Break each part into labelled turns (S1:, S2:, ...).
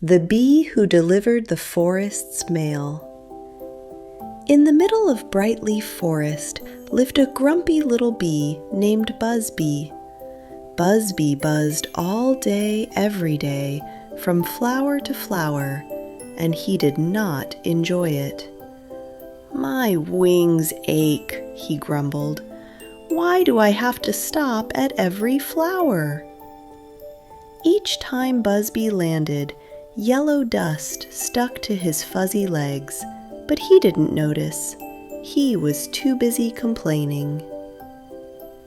S1: The Bee Who Delivered the Forest's Mail. In the middle of Brightleaf Forest lived a grumpy little bee named Buzzby. Buzzby buzzed all day, every day, from flower to flower, and he did not enjoy it. "My wings ache," he grumbled. "Why do I have to stop at every flower?" Each time Buzzby landed, yellow dust stuck to his fuzzy legs, but he didn't notice. He was too busy complaining.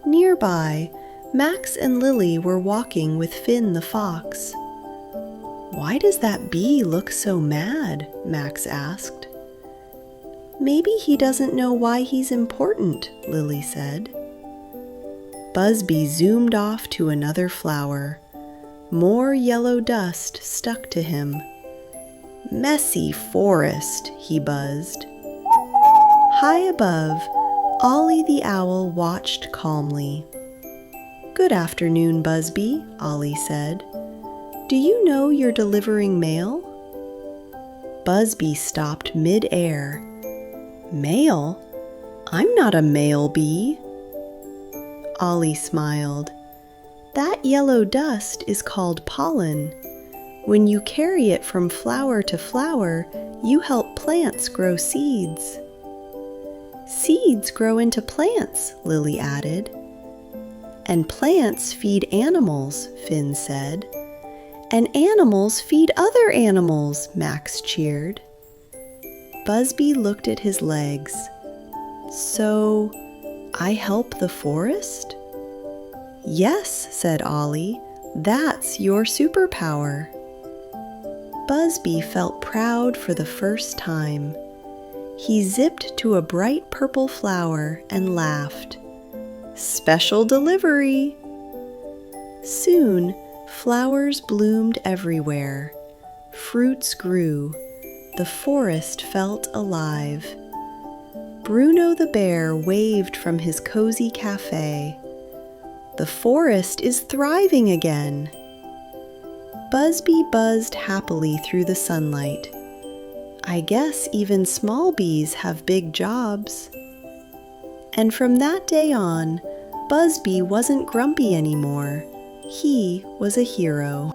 S1: Nearby, Max and Lily were walking with Finn the fox. "Why does that bee look so mad?" Max asked. "Maybe he doesn't know why he's important," Lily said. Buzzby zoomed off to another flower. More yellow dust stuck to him. "Messy forest," he buzzed. High above, Ollie the Owl watched calmly. "Good afternoon, Buzzby," Ollie said. "Do you know you're delivering mail?" Buzzby stopped mid-air. "Mail? I'm not a mail bee." Ollie smiled. "That yellow dust is called pollen. When you carry it from flower to flower, you help plants grow seeds." "Seeds grow into plants," Lily added. "And plants feed animals," Finn said. "And animals feed other animals," Max cheered. Buzzby looked at his legs. "So, I help the forest?" "Yes," said Ollie, "that's your superpower." Buzzby felt proud for the first time. He zipped to a bright purple flower and laughed. "Special delivery!" Soon, flowers bloomed everywhere. Fruits grew. The forest felt alive. Bruno the Bear waved from his cozy cafe. "The forest is thriving again." Buzzby buzzed happily through the sunlight. "I guess even small bees have big jobs." And from that day on, Buzzby wasn't grumpy anymore. He was a hero.